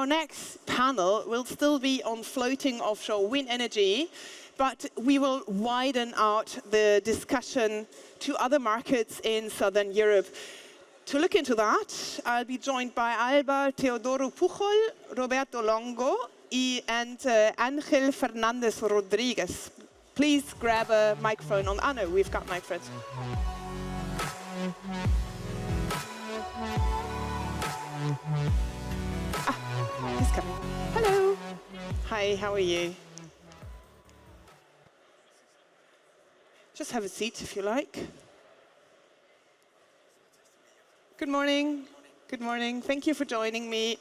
next panel will still be on floating offshore wind energy, but we will widen out the discussion to other markets in Southern Europe. To look into that, I'll be joined by Alba, TEODORO PUJOL, Roberto LONGO, and Ángel Fernandez Rodriguez. Please grab a microphone on. No, we've got microphones. He's coming. Hello. Hi, how are you? Just have a seat if you like. Good morning. Good morning. Thank you for joining me.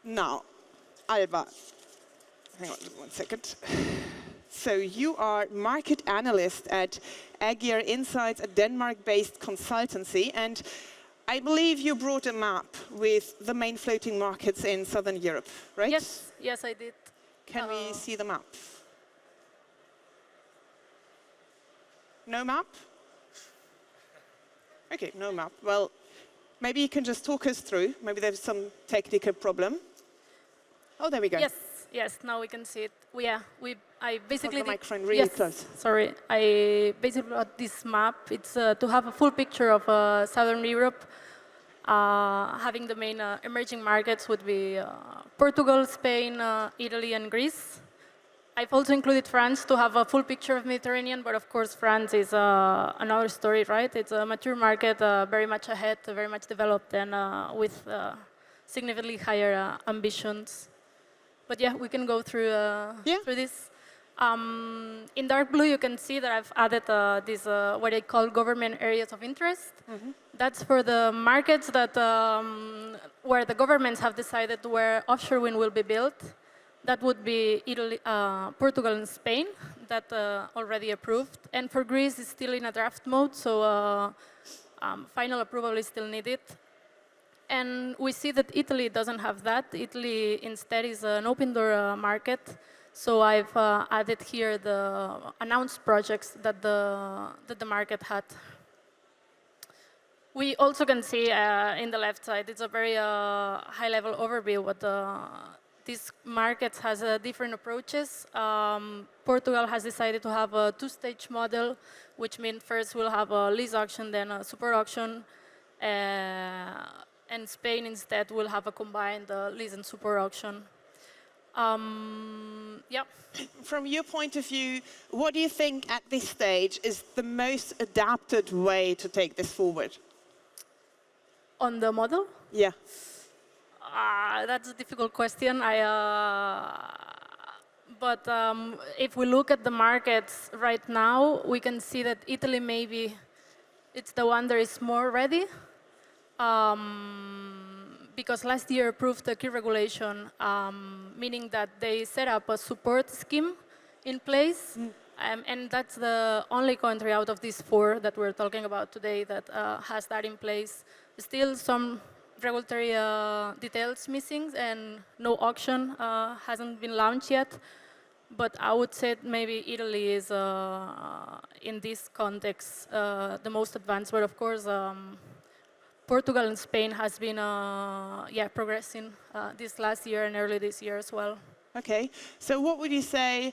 Now, Alba, hang on 1 second. So you are market analyst at Aegir Insights, a Denmark-based consultancy, and I believe you brought a map with the main floating markets in Southern Europe, right? Yes, yes, I did. Can we see the map? No map? Okay, no map. Well, maybe you can just talk us through. Maybe there's some technical problem. Oh, there we go. Yes, yes, now we can see it. I basically hold the microphone really close. Sorry, I basically got this map. It's to have a full picture of Southern Europe. Having the main emerging markets would be Portugal, Spain, Italy, and Greece. I've also included France to have a full picture of Mediterranean, but of course France is another story, right? It's a mature market, very much ahead, very much developed, and with significantly higher ambitions. But yeah, we can go through this. In dark blue, you can see that I've added these what I call government areas of interest. Mm-hmm. That's for the markets that where the governments have decided where offshore wind will be built. That would be Italy, Portugal, and Spain. That already approved. And for Greece, it's still in a draft mode, so final approval is still needed. And we see that Italy doesn't have that. Italy instead is an open door market. So I've added here the announced projects that the market had. We also can see in the left side, it's a very high-level overview what these markets has different approaches. Portugal has decided to have a two-stage model, which means first we'll have a lease auction, then a super auction. And Spain instead will have a combined lease and super auction. Yeah. From your point of view, what do you think at this stage is the most adapted way to take this forward? On the model? Yeah. That's a difficult question. But if we look at the markets right now, we can see that Italy maybe it's the one that is more ready. Because last year approved the key regulation, meaning that they set up a support scheme in place. And that's the only country out of these four that we're talking about today that has that in place. Still some regulatory details missing, and no auction hasn't been launched yet. But I would say maybe Italy is, in this context, the most advanced. But of course, Portugal and Spain has been progressing this last year and early this year as well. Okay, so what would you say,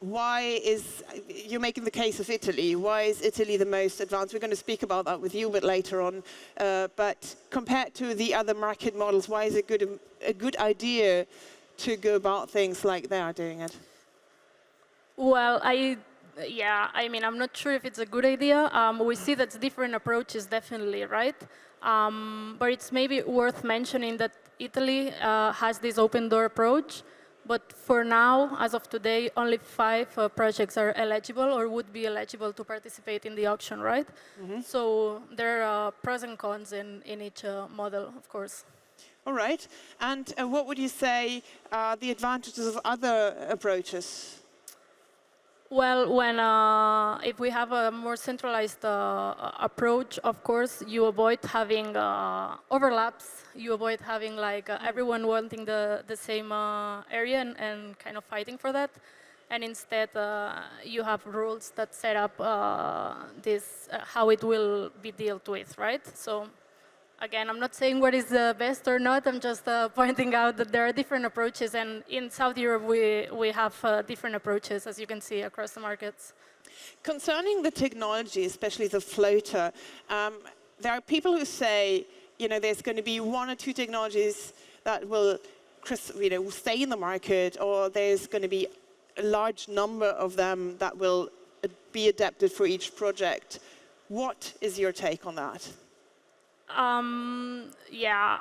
why is, you're making the case of Italy, why is Italy the most advanced? We're going to speak about that with you a bit later on, but compared to the other market models, why is it a good idea to go about things like they are doing it? Well, I mean, I'm not sure if it's a good idea. We see that's different approaches, definitely, right? But it's maybe worth mentioning that Italy has this open door approach, but for now, as of today, only 5 projects are eligible or would be eligible to participate in the auction, right? Mm-hmm. So there are pros and cons in each model, of course. All right, and what would you say are the advantages of other approaches? Well, if we have a more centralized approach, of course, you avoid having overlaps. You avoid having like everyone wanting the same area and kind of fighting for that. And instead, you have rules that set up this how it will be dealt with, right? So Again, I'm not saying what is the best or not. I'm just pointing out that there are different approaches, and in South Europe we have different approaches, as you can see across the markets. Concerning the technology, especially the floater, there are people who say, there's going to be one or two technologies that will, stay in the market, or there's going to be a large number of them that will be adapted for each project. What is your take on that? Yeah,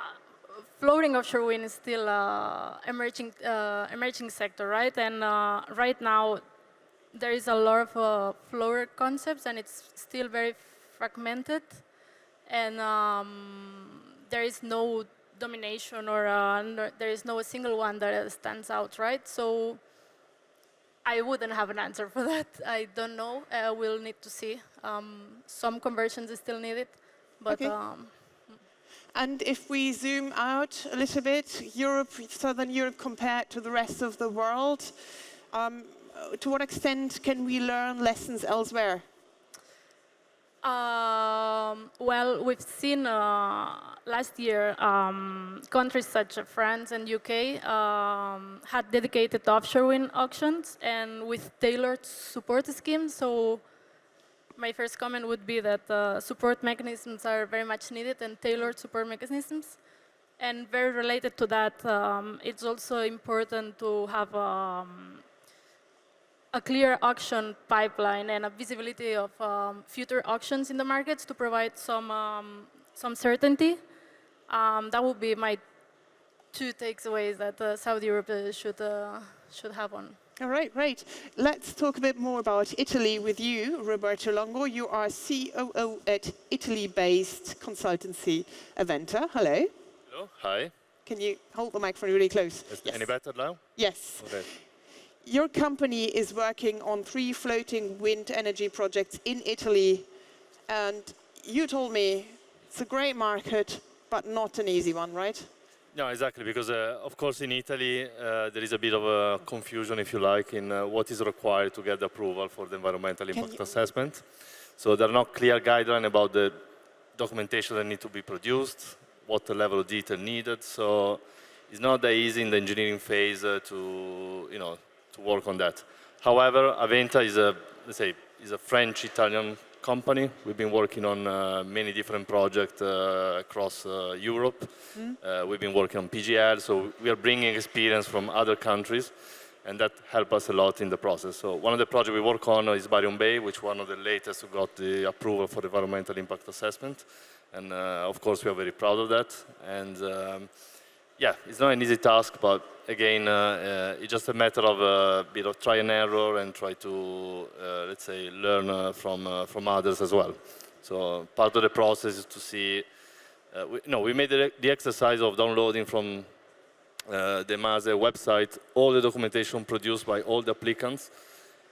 floating offshore wind is still emerging sector, right? And right now, there is a lot of floater concepts, and it's still very fragmented. And there is no domination, or there is no single one that stands out, right? So I wouldn't have an answer for that. I don't know. We'll need to see. Some conversions is still needed, but. Okay. And if we zoom out a little bit, Europe, Southern Europe compared to the rest of the world, to what extent can we learn lessons elsewhere? Well, we've seen last year countries such as France and UK had dedicated offshore wind auctions and with tailored support schemes. So my first comment would be that support mechanisms are very much needed, and tailored support mechanisms. And very related to that, it's also important to have a clear auction pipeline and a visibility of future auctions in the markets to provide some certainty. That would be my two takeaways that South Europe should have on. All right, great. Let's talk a bit more about Italy with you, Roberto Longo. You are COO at Italy-based consultancy Aventa. Hello. Hello, hi. Can you hold the microphone really close? Is any better now? Yes. Okay. Your company is working on 3 floating wind energy projects in Italy, and you told me it's a great market, but not an easy one, right? No, exactly, because of course in Italy there is a bit of a confusion, if you like, in what is required to get the approval for the environmental impact assessment. So there are not clear guidelines about the documentation that need to be produced, what the level of detail needed. So it's not that easy in the engineering phase to work on that. However, Aventa is a French-Italian company. We've been working on many different projects across Europe. We've been working on PGL, so we are bringing experience from other countries, and that helps us a lot in the process. So one of the projects we work on is Baryon Bay, which one of the latest who got the approval for the environmental impact assessment. And of course, we are very proud of that. And yeah, it's not an easy task, but again, it's just a matter of a bit of try and error and try to, let's say, learn from others as well. So part of the process is to see, we made the exercise of downloading from the MASE website all the documentation produced by all the applicants,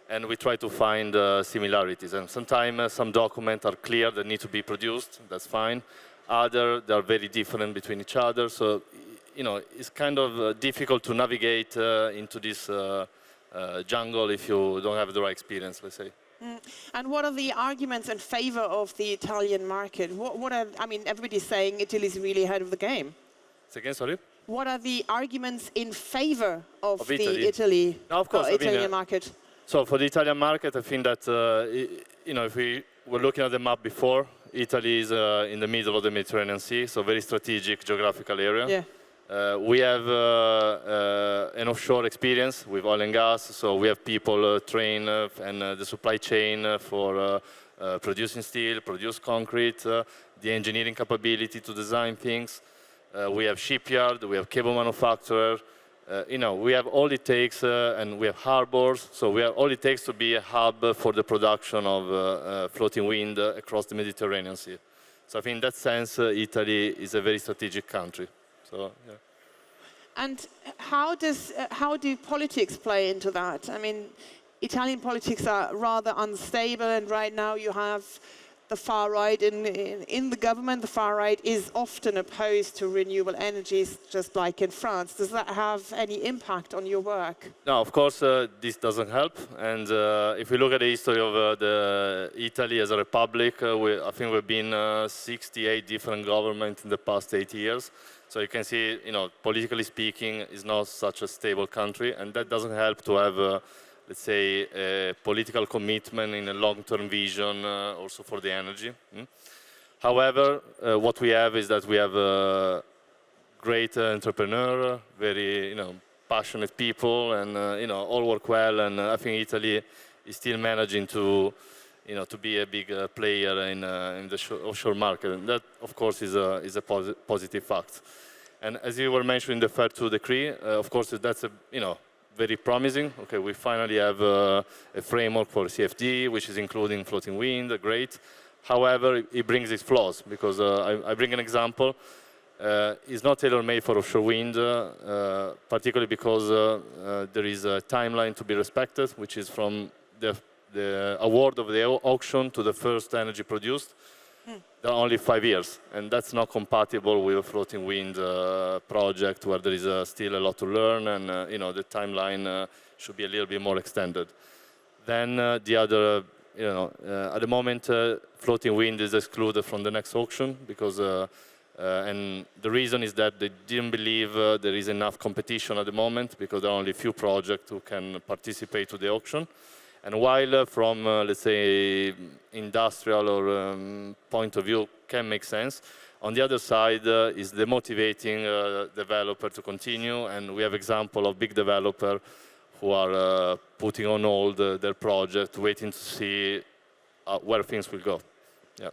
and we try to find similarities. And sometimes some documents are clear that need to be produced, that's fine. Others, they are very different between each other. So it's kind of difficult to navigate into this jungle if you don't have the right experience, let's say. And what are the arguments in favor of the Italian market? Everybody's saying Italy's really ahead of the game. Say again, sorry? What are the arguments in favor of the Italy? No, of course, Italian market? So for the Italian market, I think that, if we were looking at the map before, Italy is in the middle of the Mediterranean Sea, so very strategic geographical area. Yeah. We have an offshore experience with oil and gas, so we have people trained and the supply chain for producing steel, produce concrete, the engineering capability to design things. We have shipyard, we have cable manufacturer. We have all it takes, and we have harbors, so we have all it takes to be a hub for the production of floating wind across the Mediterranean Sea. So I think in that sense, Italy is a very strategic country. So, yeah. And how do politics play into that? I mean, Italian politics are rather unstable, and right now you have the far right in the government, the far right is often opposed to renewable energies, just like in France. Does that have any impact on your work? No, of course, this doesn't help. And if we look at the history of Italy as a republic, I think we've been 68 different governments in the past 8 years. So you can see, politically speaking, it's not such a stable country, and that doesn't help to have, let's say, a political commitment in a long-term vision also for the energy. However, what we have is that we have a great entrepreneur, very, passionate people, and all work well. And I think Italy is still managing to be a big player in the offshore market, and that, of course, is a positive fact. And as you were mentioning, the FER 2 decree, of course, that's very promising. Okay, we finally have a framework for CFD, which is including floating wind, great. However, it brings its flaws, because I bring an example. It's not tailor-made for offshore wind, particularly because there is a timeline to be respected, which is from the award of the auction to the first energy produced. There are only 5 years, and that's not compatible with a floating wind project where there is still a lot to learn, and the timeline should be a little bit more extended. Then the other, at the moment, floating wind is excluded from the next auction because, and the reason is that they didn't believe there is enough competition at the moment because there are only a few projects who can participate to the auction. And while from, let's say, industrial or point of view can make sense, on the other side is demotivating developer to continue. And we have example of big developer who are putting on hold their project, waiting to see where things will go. Yeah.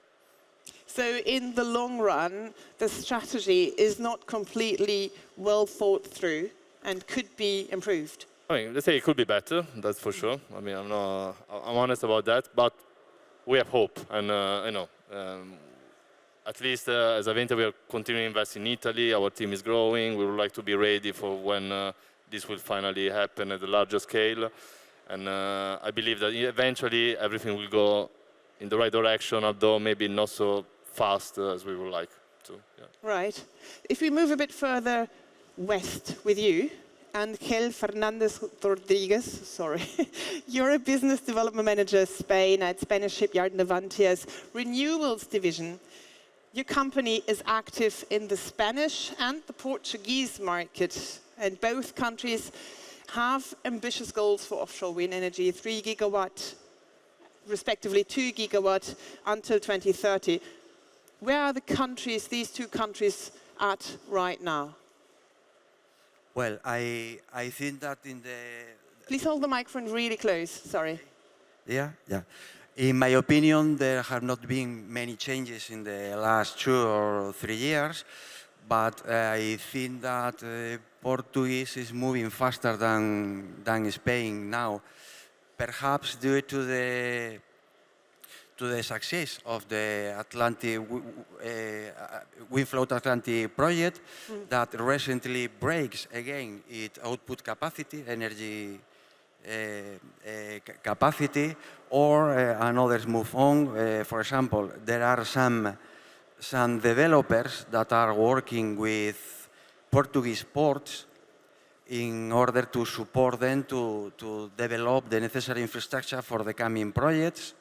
So in the long run, the strategy is not completely well thought through and could be improved. I mean, let's say it could be better, that's for sure. I mean, I'm honest about that, but we have hope. And, at least as Aventa, we are continuing to invest in Italy. Our team is growing. We would like to be ready for when this will finally happen at a larger scale. And I believe that eventually everything will go in the right direction, although maybe not so fast as we would like to. Yeah. Right. If we move a bit further west with you, Angel Fernandez Rodriguez, sorry. You're a business development manager, Spain, at Spanish shipyard Navantia's renewables division. Your company is active in the Spanish and the Portuguese market, and both countries have ambitious goals for offshore wind energy, 3 gigawatt, respectively 2 gigawatt until 2030. Where are the countries, these two countries, at right now? Well, I think that in the... Please hold the microphone really close, sorry. Yeah. In my opinion, there have not been many changes in the last 2 or 3 years, but I think that Portuguese is moving faster than Spain now, perhaps due to the success of the Atlantic Windfloat Atlantic project that recently breaks again its output capacity, energy capacity, or and others move on. For example, there are some developers that are working with Portuguese ports in order to support them to develop the necessary infrastructure for the coming projects,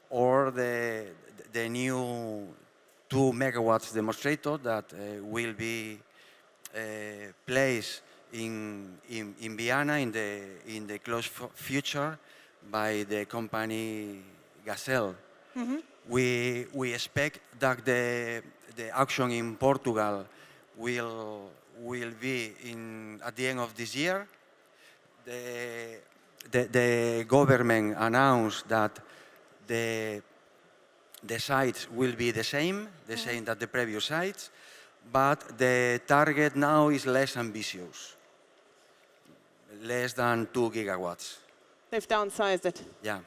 or the new 2 megawatts demonstrator that will be placed in Vienna in the close future by the company Gazelle. We expect that the auction in Portugal will be at the end of this year. The government announced that the sites will be the same that the previous sites, but the target now is less ambitious, less than 2 gigawatts. They've downsized it. Yeah.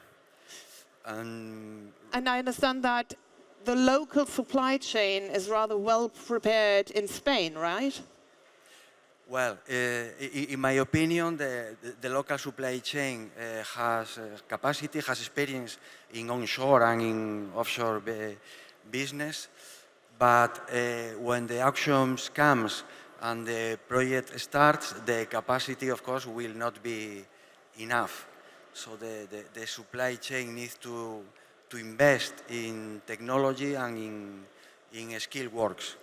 And I understand that the local supply chain is rather well prepared in Spain, right? Well, in my opinion, the local supply chain has capacity, has experience in onshore and in offshore business. But when the auctions comes and the project starts, the capacity, of course, will not be enough. So the supply chain needs to invest in technology and in skilled works.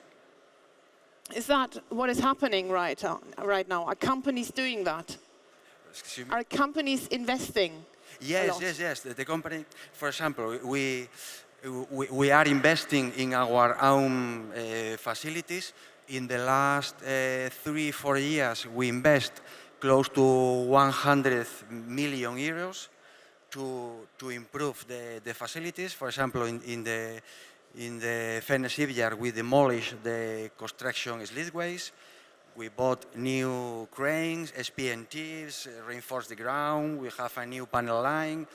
Is that what is happening right now? Are companies doing that? Excuse me? Are companies investing? Yes. The company, for example, we are investing in our own facilities. In the last 3-4 years, we invest close to 100 million euros to improve the facilities. For example, in the Fernandez shipyard, we demolished the construction slitways. We bought new cranes, SPNTs, reinforced the ground. We have a new panel line.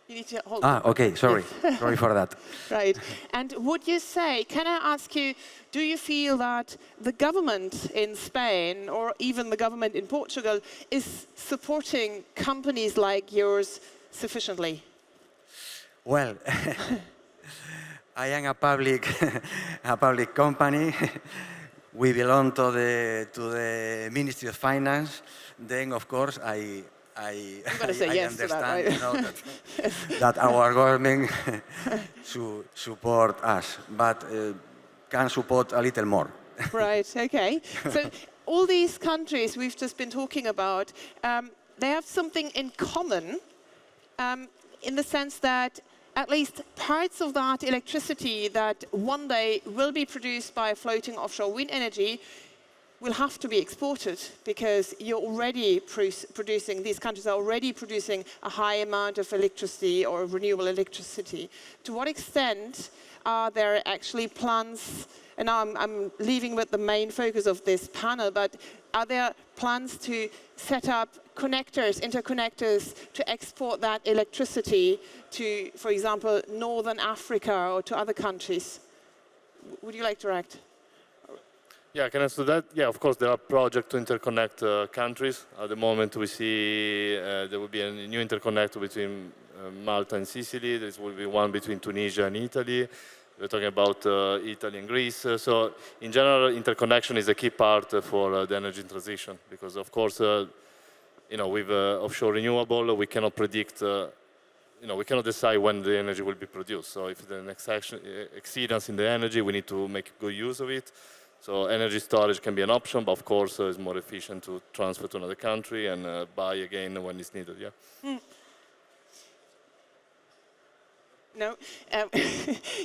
You need to hold. Okay, sorry. Sorry for that. Right. And would you say, can I ask you, do you feel that the government in Spain or even the government in Portugal is supporting companies like yours sufficiently? Well, I am a public company. We belong to the Ministry of Finance. Then, of course, I yes understand to that, right? you know, that our government support us, but can support a little more. Right, okay. So all these countries we've just been talking about, they have something in common in the sense that at least parts of that electricity that one day will be produced by floating offshore wind energy will have to be exported because you're already producing, these countries are already producing a high amount of electricity or renewable electricity. To what extent are there actually plans, and now I'm leaving with the main focus of this panel, but are there plans to set up connectors, interconnectors to export that electricity to, for example, Northern Africa or to other countries? Would you like to react? Yeah, I can answer that. Yeah, of course, there are projects to interconnect countries. At the moment, we see there will be a new interconnector between Malta and Sicily. There will be one between Tunisia and Italy. We're talking about Italy and Greece. So, in general, interconnection is a key part for the energy transition because, of course, with offshore renewable, we cannot predict. We cannot decide when the energy will be produced. So, if the next exceedance in the energy, we need to make good use of it. So energy storage can be an option, but of course it's more efficient to transfer to another country and buy again when it's needed, yeah. Mm. No.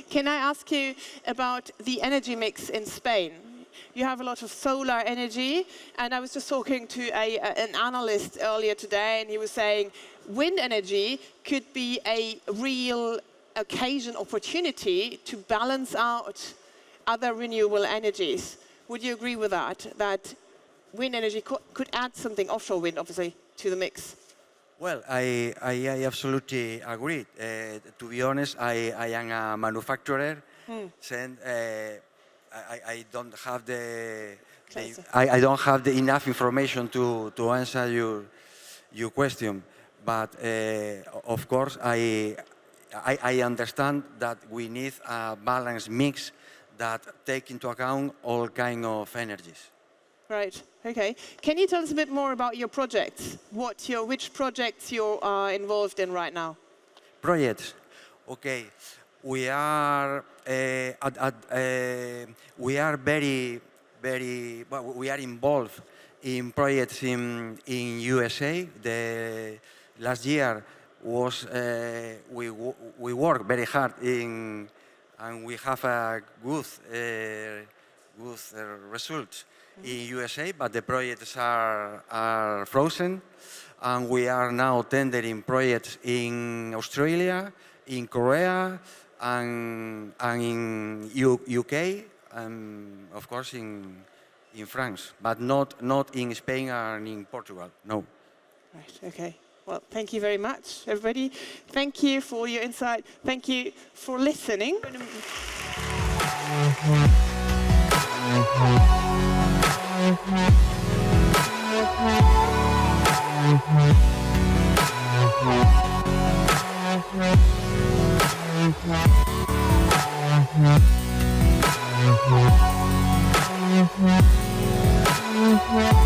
Can I ask you about the energy mix in Spain? You have a lot of solar energy, and I was just talking to an analyst earlier today, and he was saying wind energy could be a real opportunity to balance out other renewable energies. Would you agree with that? That wind energy could add something, offshore wind obviously, to the mix? Well, I absolutely agree. To be honest, I am a manufacturer. And, I don't have I don't have enough information to answer your question. But of course, I understand that we need a balanced mix that take into account all kinds of energies. Right, okay. Can you tell us a bit more about your projects? Which projects you are involved in right now? Projects, okay. We are we are involved in projects in USA. The last year was we worked very hard and we have a good results in USA, but the projects are frozen, and we are now tendering projects in Australia, in Korea, and in UK, and of course in France, but not in Spain and in Portugal. No. Right. Okay. Well, thank you very much, everybody. Thank you for your insight. Thank you for listening. you.